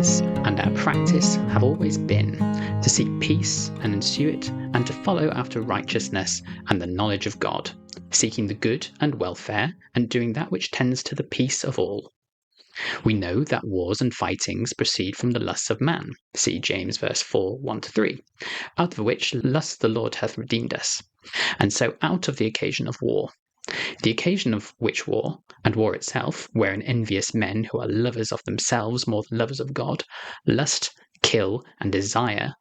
is, and our practice have always been, to seek peace and ensue it, and to follow after righteousness and the knowledge of God, seeking the good and welfare, and doing that which tends to the peace of all. We know that wars and fightings proceed from the lusts of man, see James verse 4, 1-3, out of which lust the Lord hath redeemed us, and so out of the occasion of war. The occasion of which war, and war itself, wherein envious men who are lovers of themselves more than lovers of God, lust, kill, and desire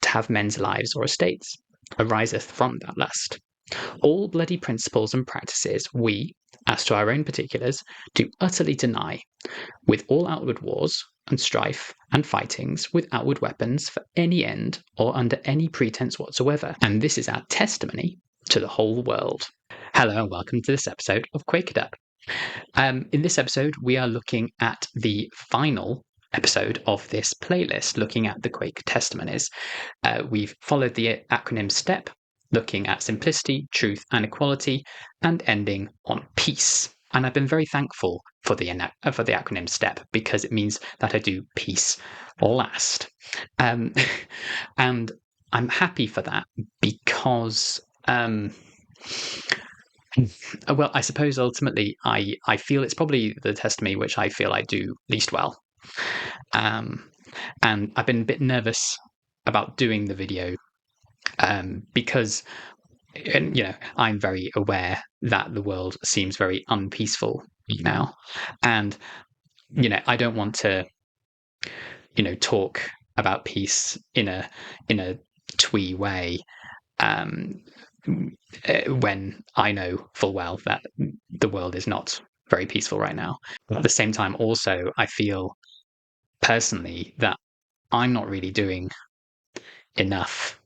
to have men's lives or estates, ariseth from that lust. All bloody principles and practices we, as to our own particulars, do utterly deny, with all outward wars and strife and fightings with outward weapons for any end or under any pretense whatsoever. And this is our testimony to the whole world. Hello and welcome to this episode of Quaker. In this episode, we are looking at the final episode of this playlist, looking at the Quaker Testimonies. We've followed the acronym STEP, looking at simplicity, truth, and equality, and ending on peace. And I've been very thankful for the acronym STEP because it means that I do peace last. And I'm happy for that because well, I suppose ultimately I feel it's probably the testimony which I feel I do least well. And I've been a bit nervous about doing the video because, I'm very aware that the world seems very unpeaceful now. And, I don't want to, talk about peace in a twee way. When I know full well that the world is not very peaceful right now. At the same time, also, I feel personally that I'm not really doing enough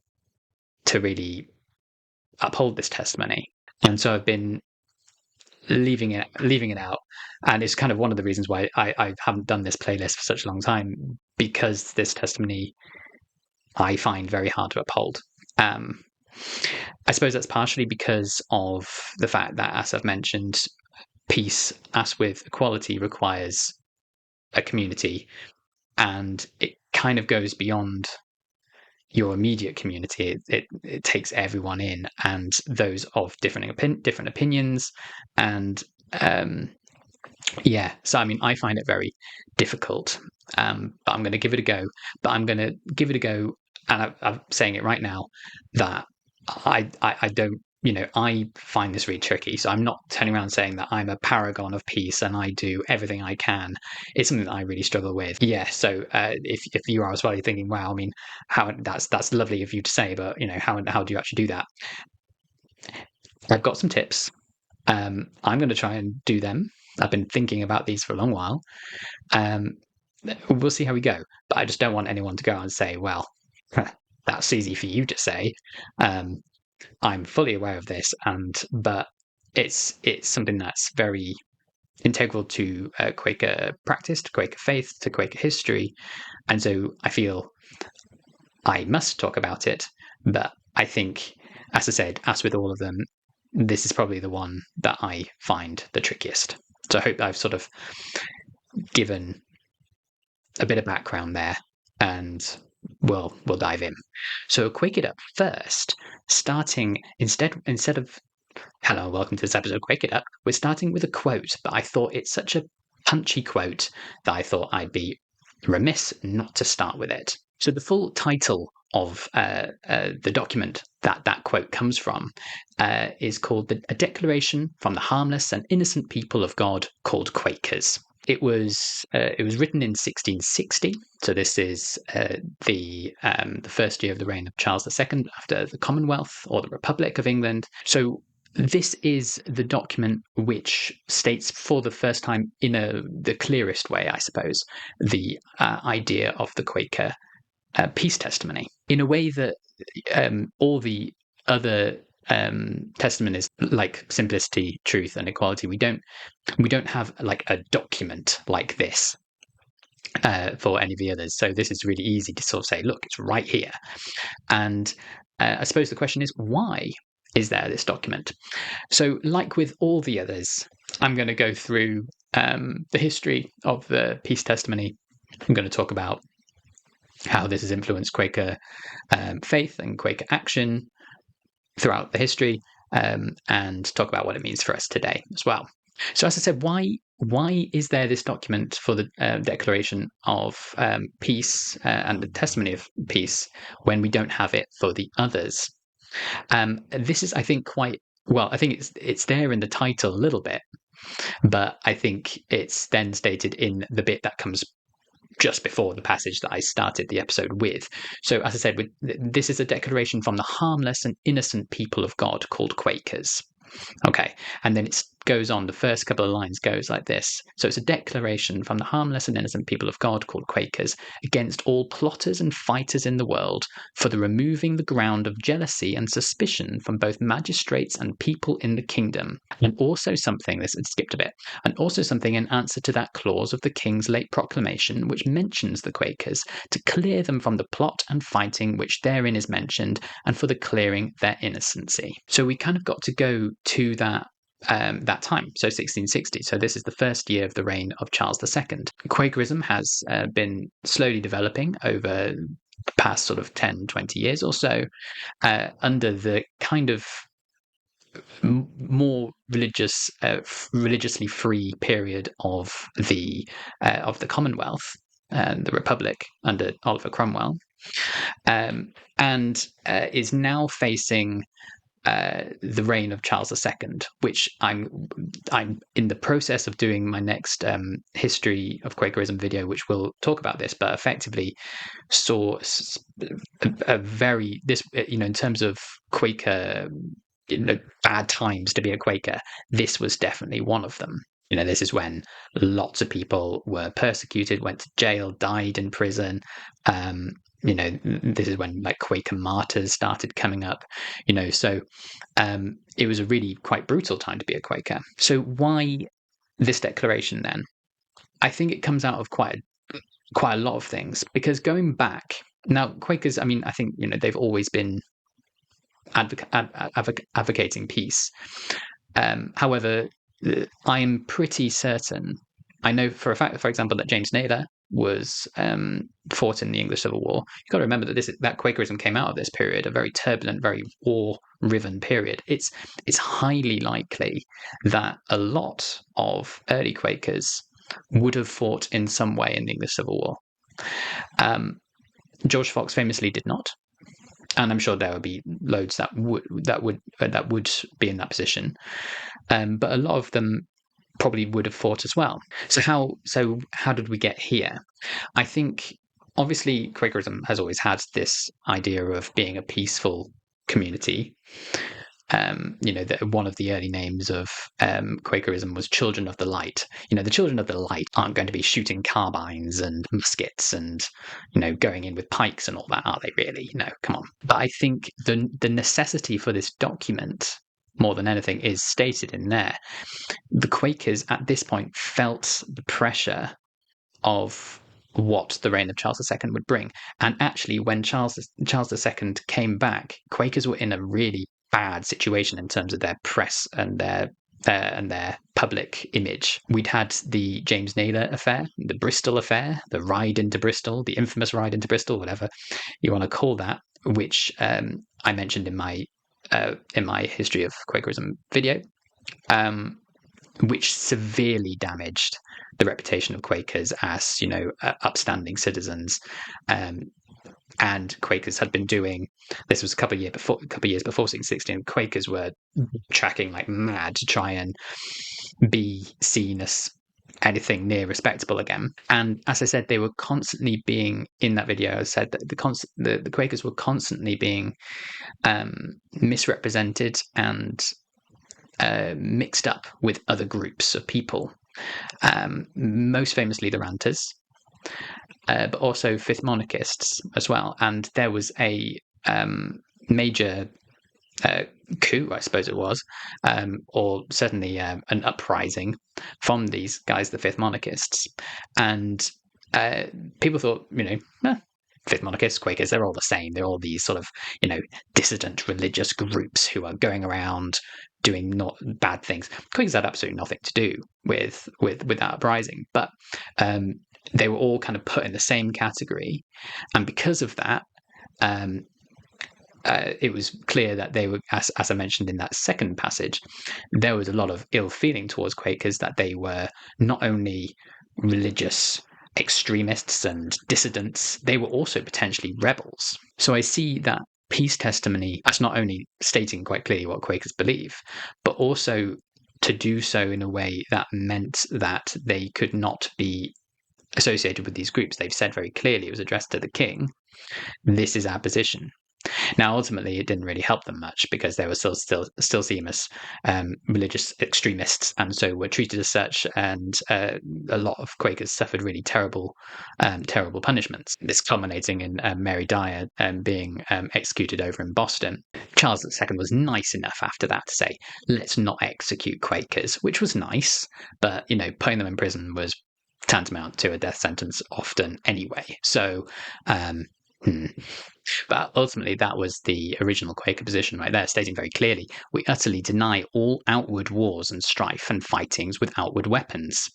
to really uphold this testimony. And so I've been leaving it out. And it's kind of one of the reasons why I haven't done this playlist for such a long time, because this testimony I find very hard to uphold. I suppose that's partially because of the fact that, as I've mentioned, peace, as with equality, requires a community, and it kind of goes beyond your immediate community. It takes everyone in, and those of different opinions, and so I find it very difficult. But I'm going to give it a go. But I'm going to give it a go, and I'm saying it right now that I don't, I find this really tricky. So I'm not turning around saying that I'm a paragon of peace and I do everything I can. It's something that I really struggle with. Yeah. So if you are as well, you're thinking, wow, how that's lovely of you to say, but how do you actually do that? I've got some tips. I'm going to try and do them. I've been thinking about these for a long while. We'll see how we go. But I just don't want anyone to go and say, well, that's easy for you to say. I'm fully aware of this, but it's something that's very integral to Quaker practice, to Quaker faith, to Quaker history, and so I feel I must talk about it. But I think, as I said, as with all of them, this is probably the one that I find the trickiest. So I hope I've sort of given a bit of background there, and we'll dive in. So Quake It Up first, starting instead of hello, welcome to this episode of Quake It Up, we're starting with a quote, but I thought it's such a punchy quote that I thought I'd be remiss not to start with it. So the full title of the document that quote comes from is called A Declaration from the Harmless and Innocent People of God called Quakers. It was written in 1660, so this is the first year of the reign of Charles II after the Commonwealth or the Republic of England. So this is the document which states for the first time in the clearest way, I suppose, the idea of the Quaker peace testimony in a way that all the other testimonies, like simplicity, truth, and equality, we don't have like a document like this for any of the others. So this is really easy to sort of say, look, it's right here. And I suppose the question is, why is there this document? So like with all the others, I'm going to go through the history of the peace testimony I'm going to talk about how this has influenced Quaker faith and Quaker action throughout the history, and talk about what it means for us today as well. So, as I said, why is there this document for the Declaration of Peace and the Testimony of Peace when we don't have it for the others? This is, I think, quite well. I think it's there in the title a little bit, but I think it's then stated in the bit that comes just before the passage that I started the episode with. So, as I said, this is a declaration from the harmless and innocent people of God called Quakers. Okay, and then it goes on, the first couple of lines goes like this. So it's a declaration from the harmless and innocent people of God called Quakers against all plotters and fighters in the world for the removing the ground of jealousy and suspicion from both magistrates and people in the kingdom. And also something, this had skipped a bit, and also something in answer to that clause of the king's late proclamation which mentions the Quakers, to clear them from the plot and fighting which therein is mentioned, and for the clearing their innocency. So we kind of got to go to that time, so 1660. So this is the first year of the reign of Charles II. Quakerism has been slowly developing over the past sort of 10, 20 years or so, under the kind of more religiously free period of the Commonwealth and the Republic under Oliver Cromwell, and is now facing the reign of Charles II, which I'm in the process of doing my next history of Quakerism video, which will talk about this, but effectively saw a very in terms of Quaker bad times to be a Quaker, this was definitely one of them. This is when lots of people were persecuted, went to jail, died in prison. This is when like Quaker martyrs started coming up. So it was a really quite brutal time to be a Quaker. So why this declaration then? I think it comes out of quite a lot of things, because going back now, Quakers, I mean, I think they've always been advocating peace. However, I'm pretty certain, I know for a fact, for example, that James Naylor was fought in the English Civil War. You've got to remember that Quakerism came out of this period, a very turbulent, very war-riven period. It's highly likely that a lot of early Quakers would have fought in some way in the English Civil War. George Fox famously did not, and I'm sure there would be loads that would be in that position. But a lot of them probably would have fought as well. So how did we get here? I think obviously Quakerism has always had this idea of being a peaceful community. That one of the early names of Quakerism was Children of the Light. The Children of the Light aren't going to be shooting carbines and muskets and going in with pikes and all that, are they really? No, come on. But I think the necessity for this document, more than anything, is stated in there. The Quakers at this point felt the pressure of what the reign of Charles II would bring. And actually, when Charles II came back, Quakers were in a really bad situation in terms of their press and their public image. We'd had the James Naylor affair, the Bristol affair, the ride into Bristol, the infamous ride into Bristol, whatever you want to call that, which I mentioned in my history of Quakerism video, which severely damaged the reputation of Quakers as upstanding citizens. And Quakers had been doing this was a couple of years before 1616. Quakers were tracking like mad to try and be seen as anything near respectable again. And as I said, they were constantly being, in that video I said that the Quakers were constantly being misrepresented and mixed up with other groups of people, most famously the Ranters, but also Fifth Monarchists as well. And there was a major coup, I suppose it was, or certainly an uprising from these guys, the Fifth Monarchists. And people thought, Fifth Monarchists, Quakers, they're all the same. They're all these sort of, dissident religious groups who are going around doing not bad things. Quakers had absolutely nothing to do with that uprising. But they were all kind of put in the same category, and because of that, it was clear that they were, as I mentioned in that second passage, there was a lot of ill feeling towards Quakers, that they were not only religious extremists and dissidents, they were also potentially rebels. So I see that peace testimony as not only stating quite clearly what Quakers believe, but also to do so in a way that meant that they could not be associated with these groups. They've said very clearly, it was addressed to the king, this is our position. Now, ultimately, it didn't really help them much, because they were still seen as religious extremists, and so were treated as such. And a lot of Quakers suffered really terrible punishments. This culminating in Mary Dyer being executed over in Boston. Charles II was nice enough after that to say, "Let's not execute Quakers," which was nice, but putting them in prison was tantamount to a death sentence often anyway. So. But ultimately, that was the original Quaker position right there, stating very clearly, we utterly deny all outward wars and strife and fightings with outward weapons.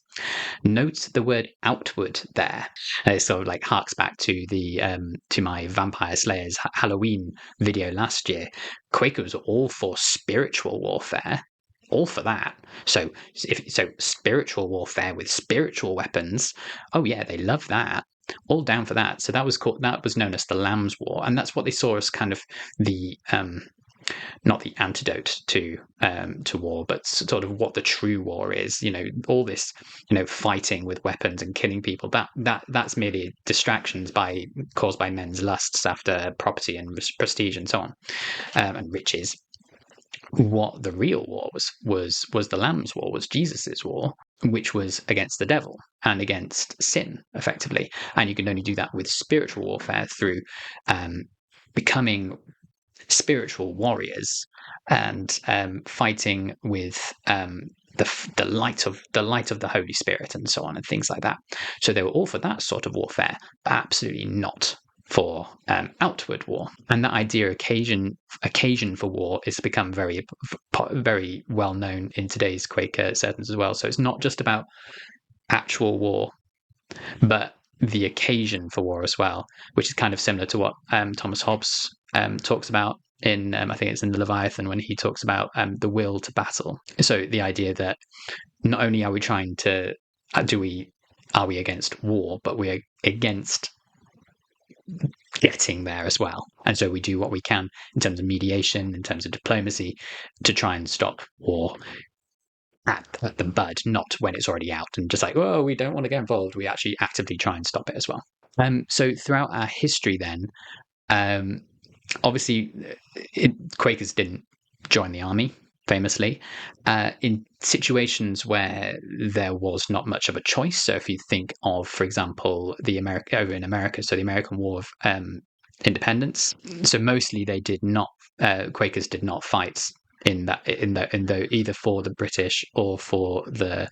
Note the word outward there. It sort of like harks back to the to my Vampire Slayers Halloween video last year. Quakers were all for spiritual warfare. All for that. So spiritual warfare with spiritual weapons. Oh yeah, they love that. All down for that. So that was known as the Lamb's War, and that's what they saw as kind of the not the antidote to war, but sort of what the true war is. All this fighting with weapons and killing people. That's merely distractions caused by men's lusts after property and prestige and so on, and riches. What the real war was the Lamb's War, was Jesus's war, which was against the devil and against sin, effectively. And you can only do that with spiritual warfare through becoming spiritual warriors and fighting with the light of the Holy Spirit and so on and things like that. So they were all for that sort of warfare, but absolutely not for outward war. And that idea occasion for war is become very very well known in today's Quaker circles as well. So it's not just about actual war, but the occasion for war as well, which is kind of similar to what Thomas Hobbes talks about in I think it's in the Leviathan, when he talks about the will to battle. So the idea that not only are we trying to are we against war, but we're against getting there as well. And so we do what we can in terms of mediation, in terms of diplomacy, to try and stop war at the bud, not when it's already out and just like, oh, we don't want to get involved. We actually actively try and stop it as well. So throughout our history then, obviously Quakers didn't join the army, famously, in situations where there was not much of a choice. So if you think of, for example, over in America, so the American War of Independence. So mostly they did not. Quakers did not fight in either for the British or for the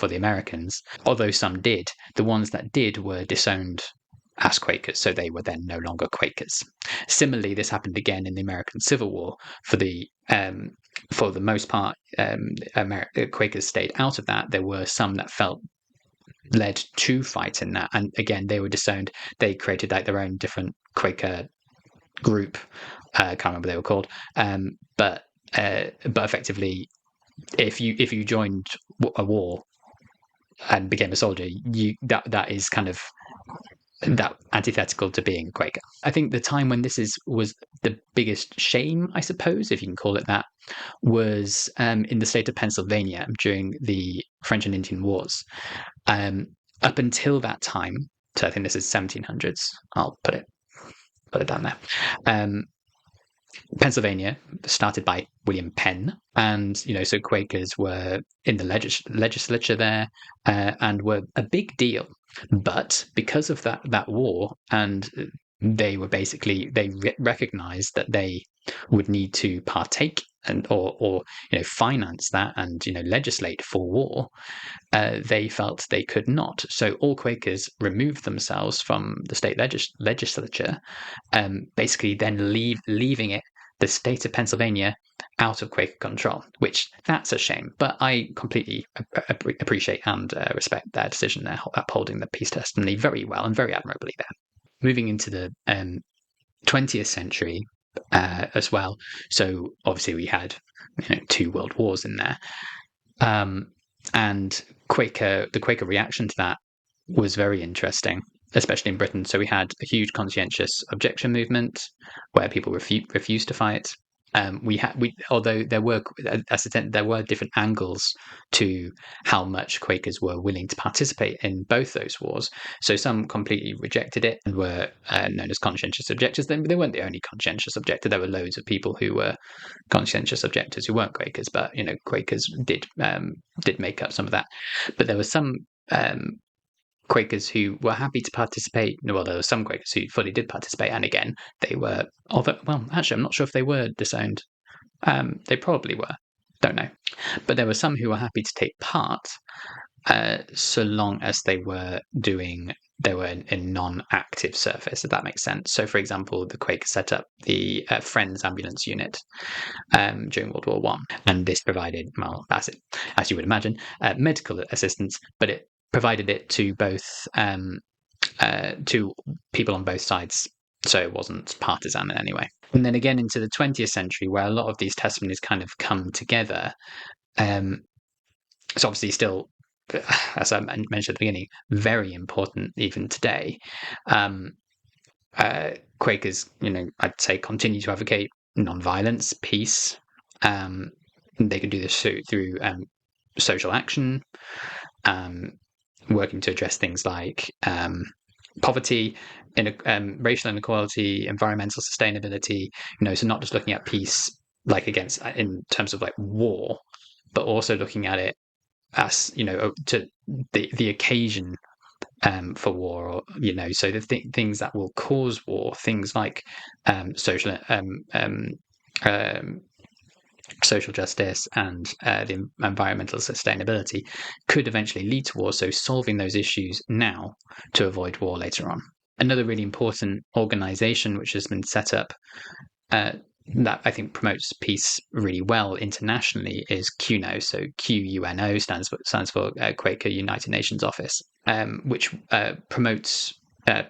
Americans. Although some did, the ones that did were disowned as Quakers, so they were then no longer Quakers. Similarly, this happened again in the American Civil War. For the most part, Quakers stayed out of that. There were some that felt led to fight in that, and again, they were disowned. They created like their own different Quaker group. I can't remember what they were called, but effectively, if you joined a war and became a soldier, that is kind of that antithetical to being Quaker. I think the time when this was the biggest shame, I suppose, if you can call it that, was in the state of Pennsylvania during the French and Indian Wars. Up until that time, so I think this is 1700s. I'll put it down there. Pennsylvania, started by William Penn, and so Quakers were in the legislature there, and were a big deal. But because of that war, and they were basically recognized that they would need to partake and or finance that and legislate for war. They felt they could not. So all Quakers removed themselves from the state legislature, basically then leaving it the state of Pennsylvania out of Quaker control, which that's a shame. But I completely appreciate and respect their decision. They're upholding the peace testimony very well and very admirably there. Moving into the 20th century as well. So obviously we had 2 world wars in there. And the Quaker reaction to that was very interesting, especially in Britain. So we had a huge conscientious objection movement where people refused to fight. Although there were different angles to how much Quakers were willing to participate in both those wars. So some completely rejected it and were known as conscientious objectors. They weren't the only conscientious objector. There were loads of people who were conscientious objectors who weren't Quakers, but Quakers did make up some of that. But there were some Quakers who were happy to participate. Well, there were some Quakers who fully did participate, and again, they were. Well, actually, I'm not sure if they were disowned. They probably were. Don't know. But there were some who were happy to take part, so long as they were in non-active service, if that makes sense. So, for example, the Quakers set up the Friends Ambulance Unit during World War One, and this provided, well, as you would imagine, medical assistance, but it provided it to both to people on both sides, so it wasn't partisan in any way. And then again into the 20th century, where a lot of these testimonies kind of come together. It's obviously still, as I mentioned at the beginning, very important even today. Quakers, I'd say, continue to advocate non-violence, peace. They can do this through social action, working to address things like poverty, racial inequality, environmental sustainability. So not just looking at peace like in terms of like war, but also looking at it as to the occasion for war, or so the things that will cause war, things like social justice and the environmental sustainability could eventually lead to war. So solving those issues now to avoid war later on. Another really important organization which has been set up that I think promotes peace really well internationally is QUNO. So QUNO stands for Quaker United Nations Office, which promotes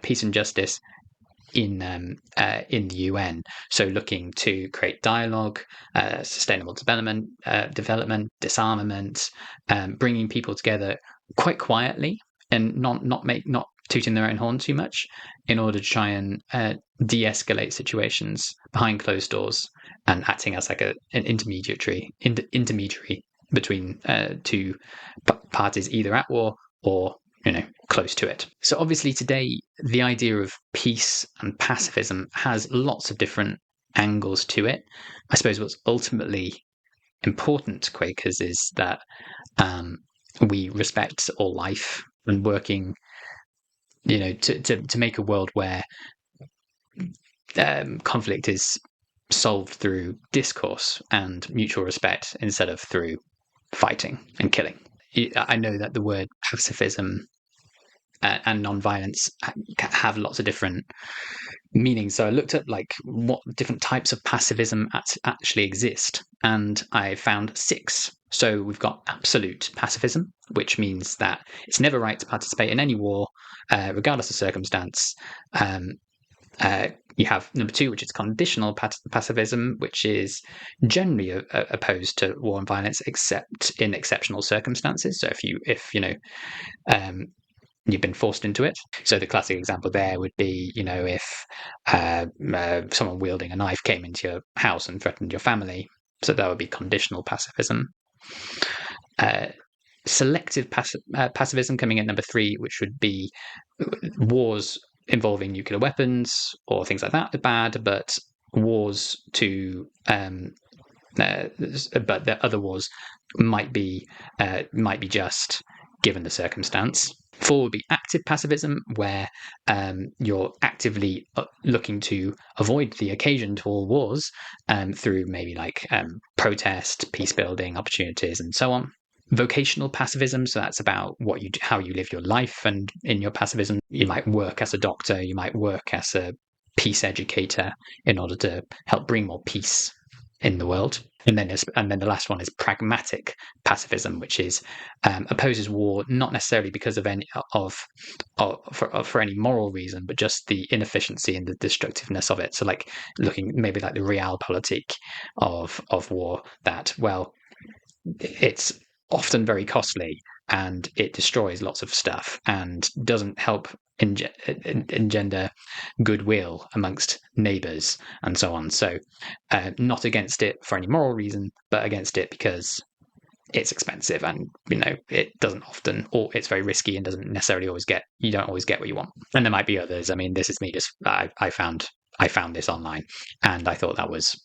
peace and justice in the UN. So looking to create dialogue, sustainable development, disarmament, bringing people together quite quietly and not tooting their own horn too much, in order to try and de-escalate situations behind closed doors, and acting as like an intermediary between two parties either at war or close to it. So obviously today the idea of peace and pacifism has lots of different angles to it. I suppose what's ultimately important to Quakers is that we respect all life, and working to make a world where conflict is solved through discourse and mutual respect instead of through fighting and killing. I know that the word pacifism and non-violence have lots of different meanings. So I looked at like what different types of pacifism actually exist, and I found 6. So we've got absolute pacifism, which means that it's never right to participate in any war, regardless of circumstance. You have number 2, which is conditional pacifism, which is generally opposed to war and violence, except in exceptional circumstances. So if you've been forced into it. So the classic example there would be, if someone wielding a knife came into your house and threatened your family. So that would be conditional pacifism. Selective pacifism coming in number 3, which would be wars involving nuclear weapons or things like that are bad, but wars but the other wars might be just, given the circumstance. 4 would be active pacifism, where you're actively looking to avoid the occasion to all wars through maybe like protest, peace building opportunities, and so on. Vocational pacifism, so that's about how you live your life, and in your pacifism you might work as a doctor, you might work as a peace educator in order to help bring more peace in the world. And then the last one is pragmatic pacifism, which is opposes war not necessarily because of any for any moral reason, but just the inefficiency and the destructiveness of it. So like looking maybe like the realpolitik of war, that well, it's often very costly and it destroys lots of stuff and doesn't help engender goodwill amongst neighbors and so on. So not against it for any moral reason, but against it because it's expensive and it doesn't often, or it's very risky and doesn't necessarily you don't always get what you want. And there might be others. I mean, this is me just I found this online and I thought that was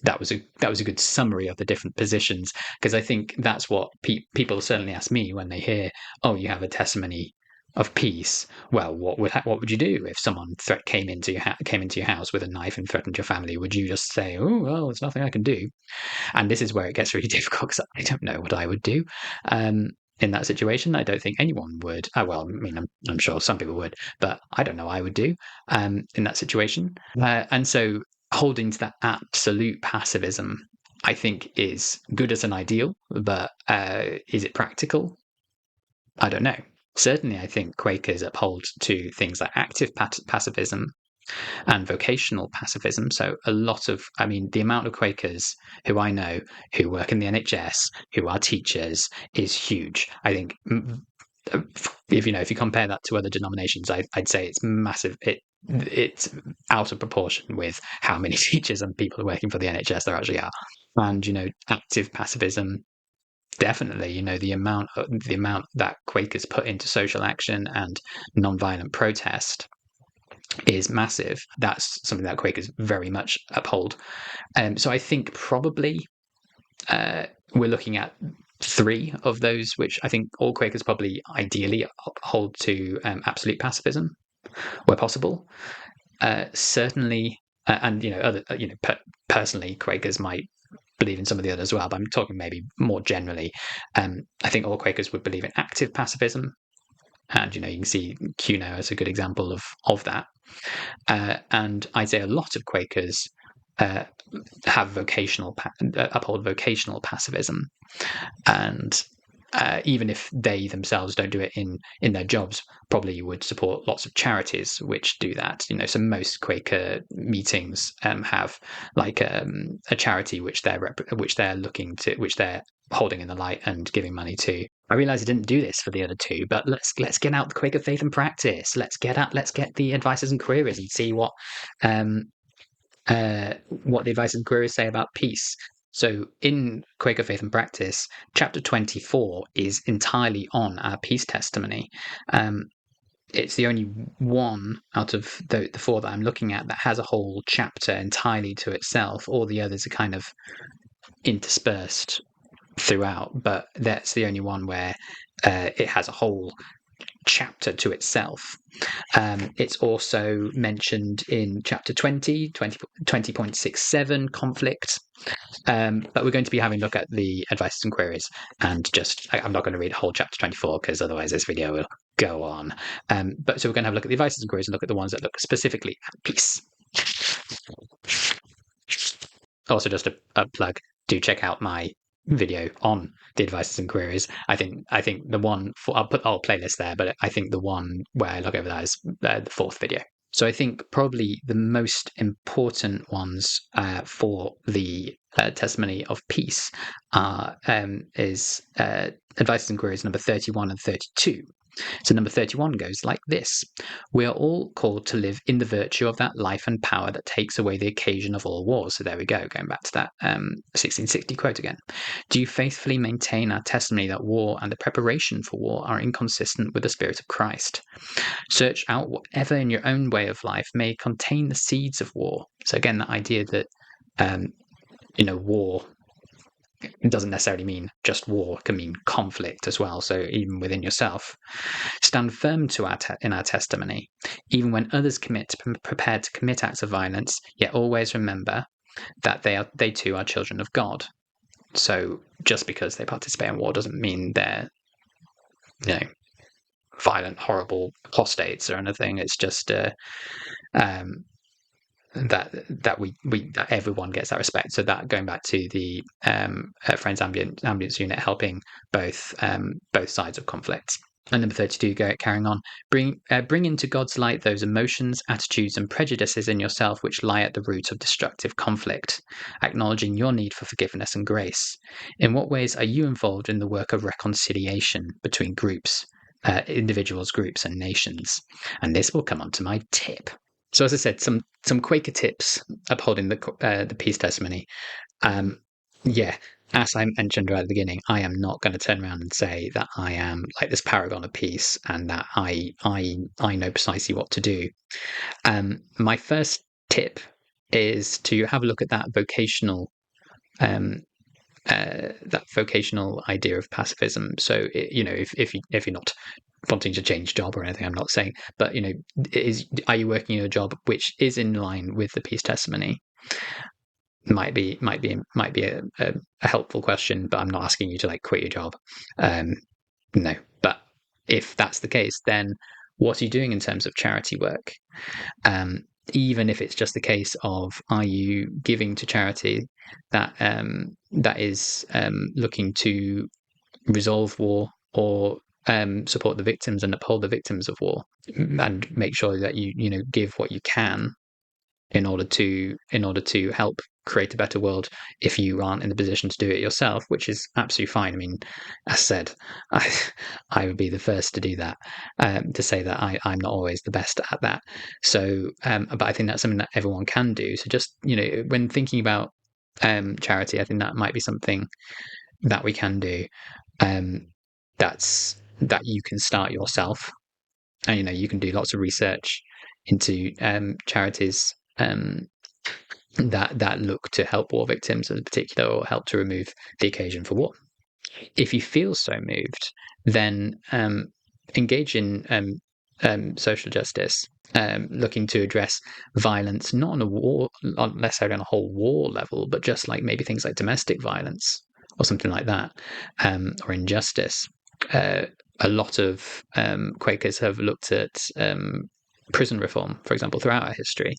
a good summary of the different positions, because I think that's what people certainly ask me when they hear, oh, you have a testimony of peace. Well, what would you do if someone came into your house with a knife and threatened your family? Would you just say, oh well, there's nothing I can do? And this is where it gets really difficult, because I don't know what I would do in that situation. I don't think anyone would. Well, I mean, I'm sure some people would, but I don't know what I would do in that situation. And so holding to that absolute pacifism, I think, is good as an ideal, but is it practical? I don't know. Certainly, I think Quakers uphold to things like active pacifism and vocational pacifism. So the amount of Quakers who I know who work in the NHS, who are teachers, is huge. I think if you compare that to other denominations, I'd say it's massive. It's out of proportion with how many teachers and people working for the NHS there actually are. And active pacifism, definitely. The amount that Quakers put into social action and non-violent protest is massive. That's something that Quakers very much uphold. So I think probably we're looking at 3 of those, which I think all Quakers probably ideally uphold to absolute pacifism where possible. Certainly, and other, personally, Quakers might believe in some of the others as well, but I'm talking maybe more generally. I think all Quakers would believe in active pacifism, and you can see Cuno as a good example of that. And I'd say a lot of Quakers have uphold vocational pacifism, and even if they themselves don't do it in their jobs, probably would support lots of charities which do that. So most Quaker meetings have like a charity which they're holding in the light and giving money to. I realise I didn't do this for the other 2, but let's get out the Quaker faith and practice. Let's get the advices and queries and see what the advices and queries say about peace. So in Quaker Faith and Practice, chapter 24 is entirely on our peace testimony. It's the only one out of the 4 that I'm looking at that has a whole chapter entirely to itself. All the others are kind of interspersed throughout, but that's the only one where it has a whole chapter to itself. It's also mentioned in chapter 20.67, conflict. But we're going to be having a look at the advices and queries, and I'm not going to read whole chapter 24 because otherwise this video will go on. But so we're going to have a look at the advices and queries and look at the ones that look specifically at peace. Also, just a plug, do check out my video on the advices and queries. I think the one I'll playlist there, but I think the one where I look over that is the 4th video. So I think probably the most important ones for the testimony of peace is advices and queries number 31 and 32. So number 31 goes like this: we are all called to live in the virtue of that life and power that takes away the occasion of all wars. So there we go, going back to that 1660 quote again. Do you faithfully maintain our testimony that war and the preparation for war are inconsistent with the spirit of Christ? Search out whatever in your own way of life may contain the seeds of war. So again, the idea that war doesn't necessarily mean just war, it can mean conflict as well. So even within yourself, stand firm in our testimony, even when others prepared to commit acts of violence. Yet always remember that they too are children of God. So just because they participate in war doesn't mean they're violent, horrible apostates or anything. It's just that everyone gets that respect. So that going back to the Friends Ambience Unit, helping both sides of conflict. And number 32, carrying on, bring into God's light those emotions, attitudes, and prejudices in yourself which lie at the root of destructive conflict, acknowledging your need for forgiveness and grace. In what ways are you involved in the work of reconciliation between groups, individuals, groups, and nations? And this will come on to my tip. So, as I said, some Quaker tips upholding the peace testimony. Yeah, as I mentioned right at the beginning, I am not going to turn around and say that I am like this paragon of peace and that I know precisely what to do. My first tip is to have a look at that vocational idea of pacifism. So, if you're not wanting to change job or anything, I'm not saying, but are you working in a job which is in line with the peace testimony? Might be a helpful question, but I'm not asking you to like quit your job. No, but if that's the case, then what are you doing in terms of charity work? Even if it's just a case of, are you giving to charity that is looking to resolve war or support the victims and uphold the victims of war, and make sure that you give what you can in order to help create a better world if you aren't in the position to do it yourself, which is absolutely fine. I mean, as I said, I would be the first to do that, to say that I'm not always the best at that. So, but I think that's something that everyone can do. So just, when thinking about charity, I think that might be something that we can do. That you can start yourself. And, you can do lots of research into charities that look to help war victims in particular, or help to remove the occasion for war. If you feel so moved, then engage in social justice, looking to address violence, not on a war, not necessarily on a whole war level, but just like maybe things like domestic violence or something like that, or injustice. A lot of Quakers have looked at prison reform, for example, throughout our history.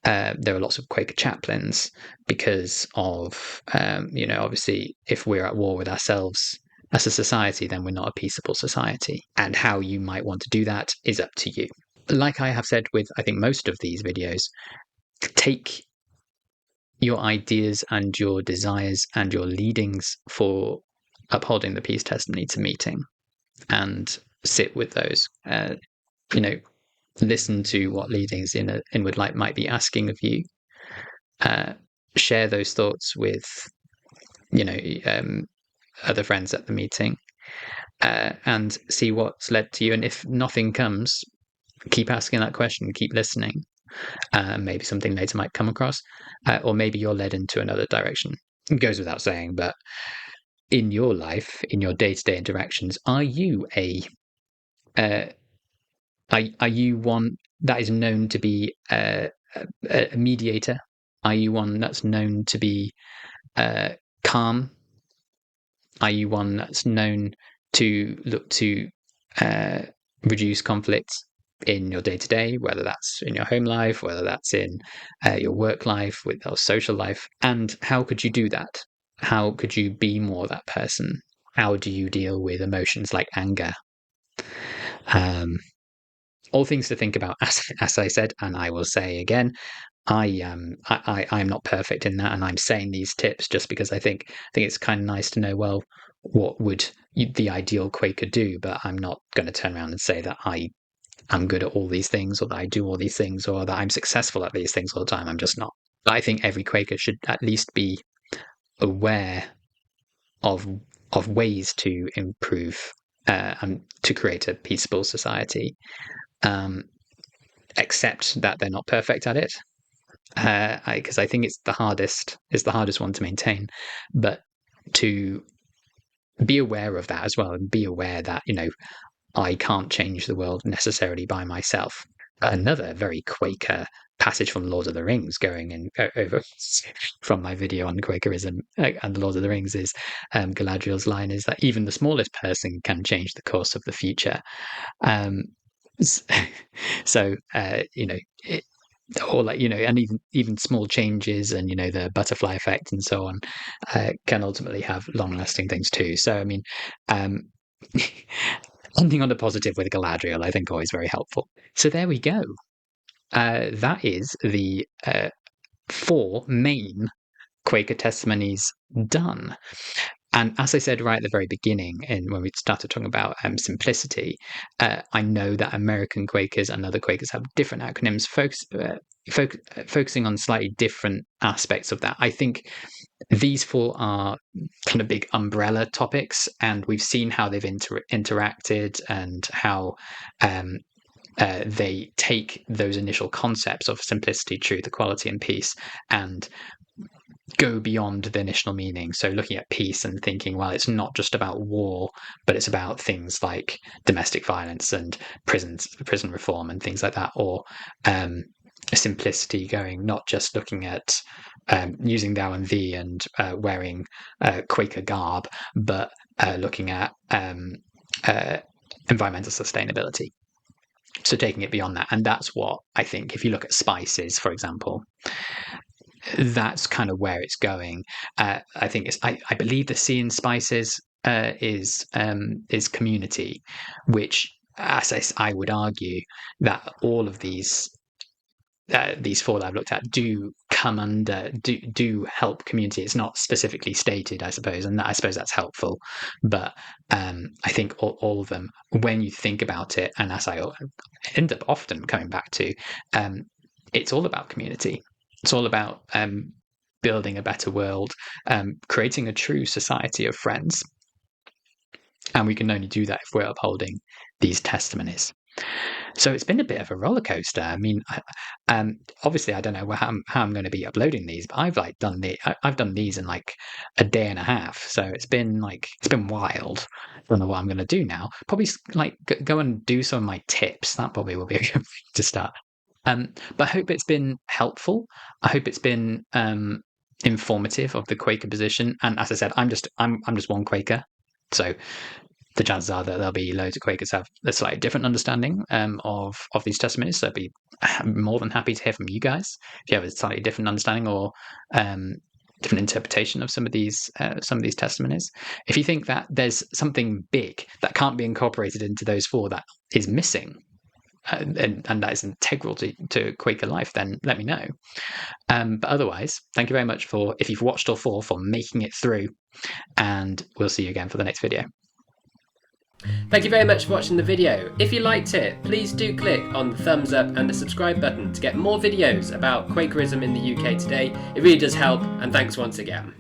There are lots of Quaker chaplains because of, obviously, if we're at war with ourselves as a society, then we're not a peaceable society. And how you might want to do that is up to you. Like I have said with, I think, most of these videos, take your ideas and your desires and your leadings for upholding the peace testimony to meeting and sit with those. Listen to what leadings in inward light might be asking of you. Share those thoughts with, other friends at the meeting, and see what's led to you. And if nothing comes, keep asking that question, keep listening. Maybe something later might come across, or maybe you're led into another direction. It goes without saying, but in your life, in your day-to-day interactions, are you are you one that is known to be a mediator? Are you one that's known to be calm? Are you one that's known to look to reduce conflict in your day-to-day, whether that's in your home life, whether that's in your work life, with your social life? And how could you do that? How could you be more that person? How do you deal with emotions like anger? All things to think about, as I said, and I will say again, I'm not perfect in that, and I'm saying these tips just because I think it's kind of nice to know, well, what would the ideal Quaker do? But I'm not going to turn around and say that I'm good at all these things, or that I do all these things, or that I'm successful at these things all the time. I'm just not. But I think every Quaker should at least be aware of ways to improve and to create a peaceable society. Accept that they're not perfect at it, because I think it's the hardest one to maintain. But to be aware of that as well, and be aware that I can't change the world necessarily by myself. Another very Quaker passage from Lord of the Rings, going in over from my video on Quakerism and the Lord of the Rings, is Galadriel's line is that even the smallest person can change the course of the future. So or like, and even small changes and the butterfly effect and so on can ultimately have long-lasting things too. So I mean, um, ending on a positive with Galadriel, I think always very helpful. So there we go. That is the 4 main Quaker testimonies done. And as I said right at the very beginning, and when we started talking about simplicity, I know that American Quakers and other Quakers have different acronyms focusing on slightly different aspects of that. I think these 4 are kind of big umbrella topics, and we've seen how they've interacted and how they take those initial concepts of simplicity, truth, equality, and peace and go beyond the initial meaning. So looking at peace and thinking, well, it's not just about war, but it's about things like domestic violence and prison reform and things like that, or simplicity, going not just looking at using thou and thee and wearing Quaker garb, but looking at environmental sustainability. So taking it beyond that. And that's what I think, if you look at spices, for example, that's kind of where it's going. I think I believe the C in spices is community, which, as I would argue, that all of these 4 that I've looked at do come under, do help community. It's not specifically stated, I suppose, and I suppose that's helpful. But I think all of them, when you think about it, and as I end up often coming back to, it's all about community. It's all about building a better world, creating a true society of friends. And we can only do that if we're upholding these testimonies. So it's been a bit of a roller coaster. I mean, obviously, I don't know how I'm going to be uploading these, but I've done these in like a day and a half. So it's been wild. I don't know what I'm going to do now. Probably go and do some of my tips. That probably will be a good thing to start. But I hope it's been helpful. I hope it's been informative of the Quaker position. And as I said, I'm just one Quaker, so the chances are that there'll be loads of Quakers have a slightly different understanding of these testimonies. So I'd be more than happy to hear from you guys if you have a slightly different understanding or different interpretation of some of these testimonies. If you think that there's something big that can't be incorporated into those 4 that is missing, and that is integral to Quaker life, then let me know. But otherwise, thank you very much if you've watched all 4, for making it through, and we'll see you again for the next video. Thank you very much for watching the video. If you liked it, please do click on the thumbs up and the subscribe button to get more videos about Quakerism in the UK today. It really does help, and thanks once again.